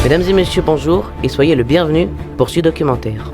Mesdames et messieurs, bonjour et soyez le bienvenu pour ce documentaire.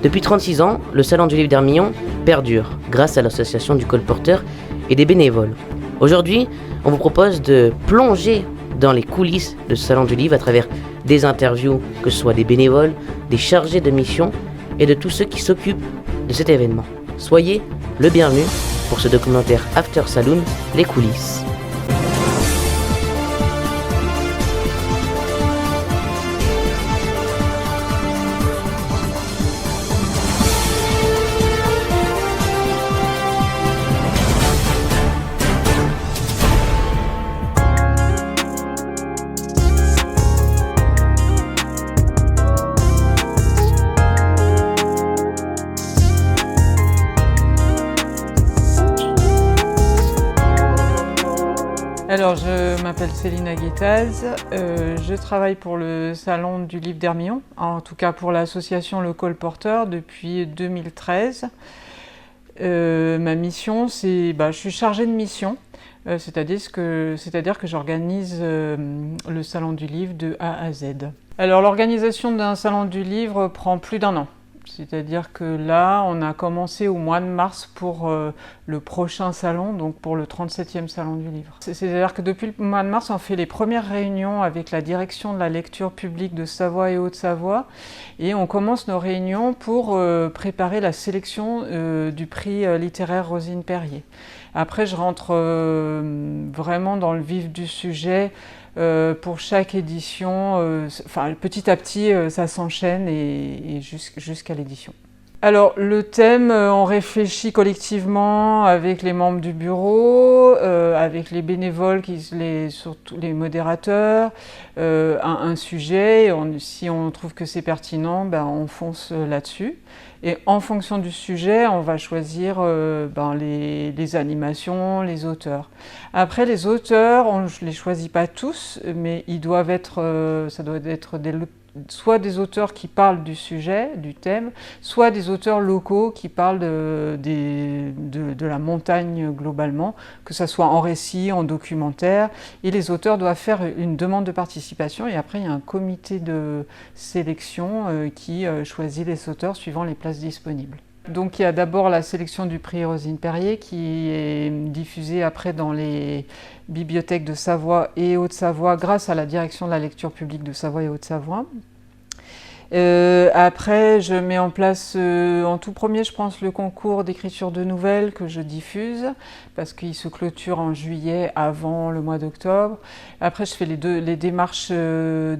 Depuis 36 ans, le Salon du Livre d'Hermillon perdure grâce à l'association du colporteur et des bénévoles. Aujourd'hui, on vous propose de plonger dans les coulisses de ce Salon du Livre à travers des interviews, que ce soit des bénévoles, des chargés de mission et de tous ceux qui s'occupent de cet événement. Soyez le bienvenu pour ce documentaire After Saloon, les coulisses. Alors, je m'appelle Céline Aguetaz, je travaille pour le Salon du Livre d'Hermillon, en tout cas pour l'association Le Colporteur depuis 2013. Ma mission, je suis chargée de mission, c'est-à-dire que j'organise le Salon du Livre de A à Z. Alors, l'organisation d'un Salon du Livre prend plus d'1 an. C'est-à-dire que là, on a commencé au mois de mars pour le prochain salon, donc pour le 37e Salon du Livre. C'est-à-dire que depuis le mois de mars, on fait les premières réunions avec la direction de la lecture publique de Savoie et Haute-Savoie et on commence nos réunions pour préparer la sélection du prix littéraire Rosine Perrier. Après, je rentre vraiment dans le vif du sujet. Pour chaque édition, petit à petit, ça s'enchaîne et jusqu'à l'édition. Alors, le thème, on réfléchit collectivement avec les membres du bureau, avec les bénévoles, surtout les modérateurs, un sujet. Si on trouve que c'est pertinent, on fonce là-dessus. Et en fonction du sujet, on va choisir les animations, les auteurs. Après, les auteurs, on ne les choisit pas tous, mais ils doivent être, ça doit être soit des auteurs qui parlent du sujet, du thème, soit des auteurs locaux qui parlent de la montagne globalement, que ce soit en récit, en documentaire. Et les auteurs doivent faire une demande de participation et après il y a un comité de sélection qui choisit les auteurs suivant les places disponibles. Donc il y a d'abord la sélection du prix Rosine Perrier qui est diffusée après dans les bibliothèques de Savoie et Haute-Savoie grâce à la direction de la lecture publique de Savoie et Haute-Savoie. Après, je mets en place, en tout premier, je pense, le concours d'écriture de nouvelles que je diffuse parce qu'il se clôture en juillet avant le mois d'octobre. Après, je fais les démarches de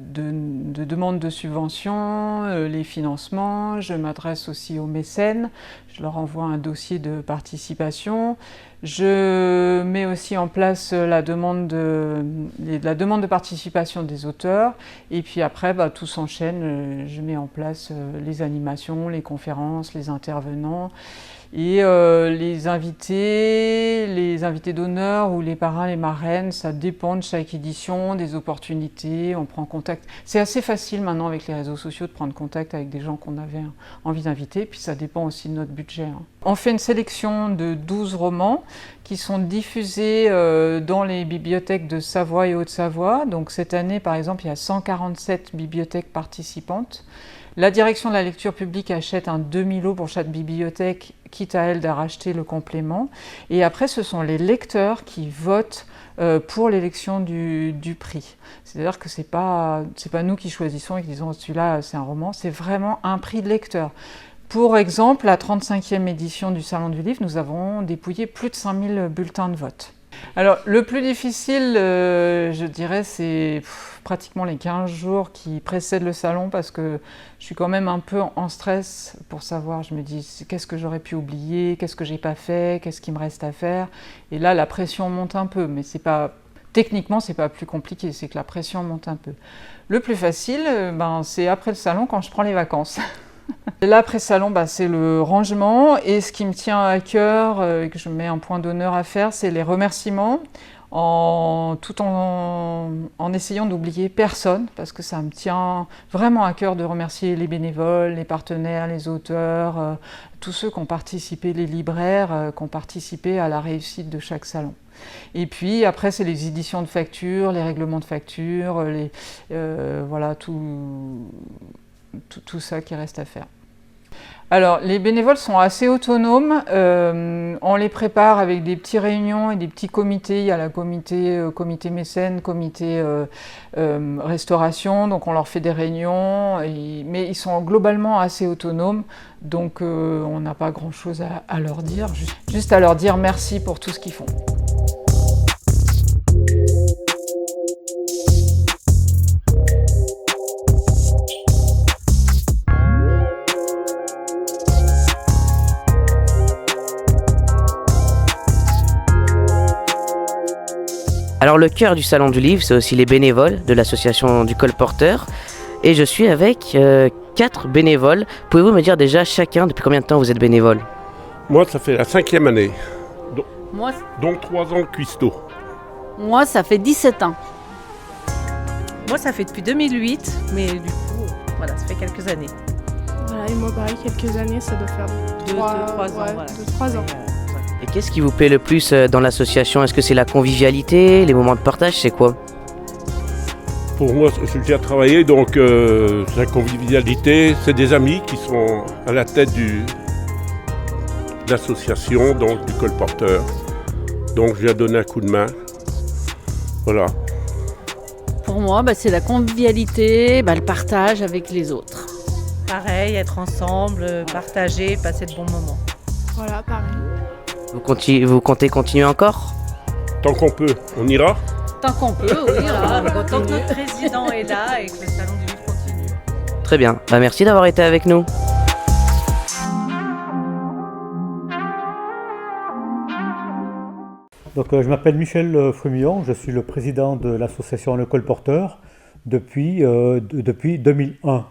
demande de subvention, les financements. Je m'adresse aussi aux mécènes. Je leur envoie un dossier de participation. Je mets aussi en place la demande de participation des auteurs et puis après tout s'enchaîne, je mets en place les animations, les conférences, les intervenants et les invités d'honneur ou les parrains, les marraines, ça dépend de chaque édition, des opportunités, on prend contact. C'est assez facile maintenant avec les réseaux sociaux de prendre contact avec des gens qu'on avait envie d'inviter, puis ça dépend aussi de notre budget. On fait une sélection de 12 romans qui sont diffusés dans les bibliothèques de Savoie et Haute-Savoie. Donc cette année, par exemple, il y a 147 bibliothèques participantes. La direction de la lecture publique achète un demi-lot pour chaque bibliothèque, quitte à elle de racheter le complément. Et après, ce sont les lecteurs qui votent pour l'élection du prix. C'est-à-dire que c'est pas nous qui choisissons et qui disons celui-là c'est un roman, c'est vraiment un prix de lecteur. Pour exemple, la 35e édition du Salon du Livre, nous avons dépouillé plus de 5000 bulletins de vote. Alors, le plus difficile, je dirais, c'est pratiquement les 15 jours qui précèdent le salon parce que je suis quand même un peu en stress pour savoir, je me dis, qu'est-ce que j'aurais pu oublier, qu'est-ce que j'ai pas fait, qu'est-ce qui me reste à faire. Et là, la pression monte un peu, mais techniquement, c'est pas plus compliqué, c'est que la pression monte un peu. Le plus facile, c'est après le salon quand je prends les vacances. L'après-salon, c'est le rangement et ce qui me tient à cœur et que je mets un point d'honneur à faire, c'est les remerciements. tout en essayant d'oublier personne, parce que ça me tient vraiment à cœur de remercier les bénévoles, les partenaires, les auteurs, tous ceux qui ont participé, les libraires qui ont participé à la réussite de chaque salon. Et puis après, c'est les éditions de factures, les règlements de factures, voilà, tout ça qui reste à faire. Alors, les bénévoles sont assez autonomes. On les prépare avec des petites réunions et des petits comités. Il y a le comité mécène, comité restauration. Donc, on leur fait des réunions. Mais ils sont globalement assez autonomes. Donc, on n'a pas grand-chose à leur dire. Juste à leur dire merci pour tout ce qu'ils font. Alors le cœur du Salon du Livre, c'est aussi les bénévoles de l'association du colporteur. Et je suis avec 4 bénévoles. Pouvez-vous me dire déjà chacun depuis combien de temps vous êtes bénévole? Moi, ça fait la 5e année. Moi, Donc 3 ans cuistot. moi, ça fait 17 ans. Moi, ça fait depuis 2008, mais du coup, voilà, ça fait quelques années. Voilà, et moi pareil, quelques années, ça doit faire 3 ans, ouais, voilà. 2-3 ans. Et qu'est-ce qui vous plaît le plus dans l'association? Est-ce que c'est la convivialité, les moments de partage, c'est quoi? Pour moi, j'ai déjà travaillé, donc la convivialité, c'est des amis qui sont à la tête de l'association, donc du colporteur. Donc je lui ai donné un coup de main. Voilà. Pour moi, c'est la convivialité, le partage avec les autres. Pareil, être ensemble, partager, passer de bons moments. Voilà, pareil. Vous comptez continuer encore? Tant qu'on peut, on ira. Tant qu'on peut, oui. Tant que notre président est là et que le Salon du Livre continue. Très bien, merci d'avoir été avec nous. Donc, je m'appelle Michel Frumillon, je suis le président de l'association Le Colporteur depuis 2001.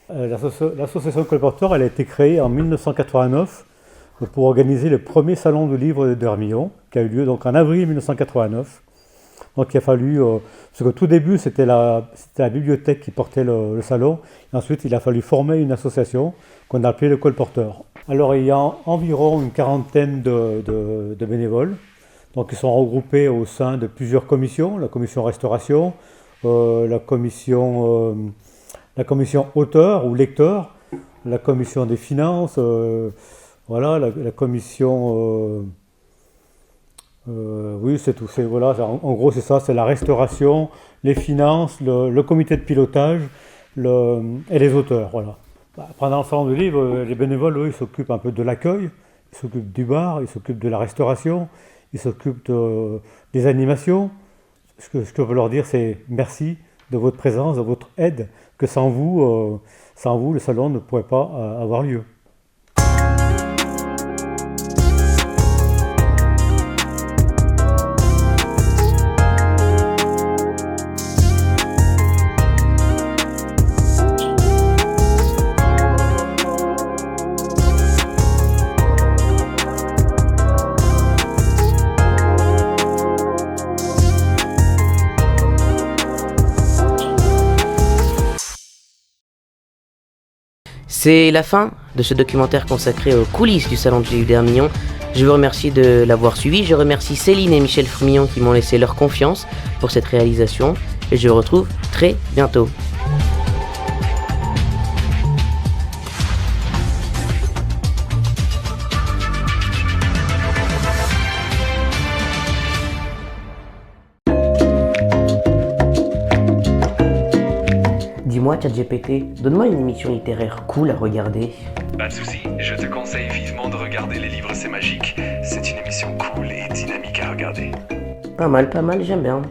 L'association Le Colporteur, elle a été créée en 1989 pour organiser le premier salon du livre d'Hermillon, qui a eu lieu donc en avril 1989. Donc il a fallu, parce qu'au tout début c'était la bibliothèque qui portait le salon, et ensuite il a fallu former une association qu'on a appelée Le Colporteur. Alors il y a environ une quarantaine de bénévoles, donc ils sont regroupés au sein de plusieurs commissions, la commission restauration, la commission auteur ou lecteur, la commission des finances, voilà, la commission, oui c'est tout, voilà, en gros c'est ça, c'est la restauration, les finances, le comité de pilotage et les auteurs, voilà. Pendant le salon du livre, les bénévoles, eux, ils s'occupent un peu de l'accueil, ils s'occupent du bar, ils s'occupent de la restauration, ils s'occupent des animations. Ce que je peux leur dire, c'est merci de votre présence, de votre aide, que sans vous, le salon ne pourrait pas avoir lieu. C'est la fin de ce documentaire consacré aux coulisses du Salon du Livre d'Hermillon. Je vous remercie de l'avoir suivi. Je remercie Céline et Michel Frumillon qui m'ont laissé leur confiance pour cette réalisation. Et je vous retrouve très bientôt. Dis-moi, ChatGPT, donne-moi une émission littéraire cool à regarder. Pas de soucis, je te conseille vivement de regarder Les Livres c'est magique. C'est une émission cool et dynamique à regarder. Pas mal, j'aime bien.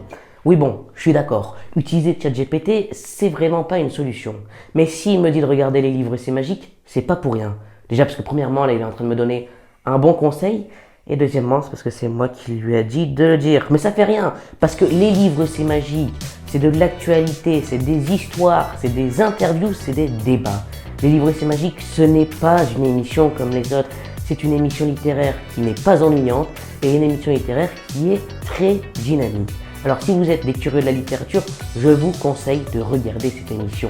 Oui bon, je suis d'accord, utiliser ChatGPT, c'est vraiment pas une solution. Mais s'il me dit de regarder Les Livres c'est magique, c'est pas pour rien. Déjà parce que premièrement, là, il est en train de me donner un bon conseil. Et deuxièmement, c'est parce que c'est moi qui lui ai dit de le dire. Mais ça fait rien, parce que Les Livres c'est magique, c'est de l'actualité, c'est des histoires, c'est des interviews, c'est des débats. Les Livres c'est magique, ce n'est pas une émission comme les autres. C'est une émission littéraire qui n'est pas ennuyante et une émission littéraire qui est très dynamique. Alors si vous êtes des curieux de la littérature, je vous conseille de regarder cette émission.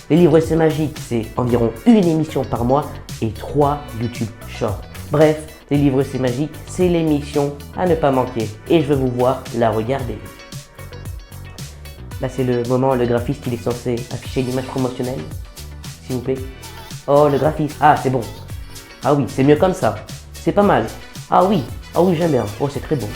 Les livres c'est magique, c'est environ une émission par mois et 3 YouTube Shorts. Bref, les livres c'est magique, c'est l'émission à ne pas manquer et je veux vous voir la regarder. Là c'est le moment, le graphiste il est censé afficher l'image promotionnelle, s'il vous plaît. Oh le graphiste, ah c'est bon. Ah oui, c'est mieux comme ça, c'est pas mal. Ah oui, j'aime bien, oh c'est très bon.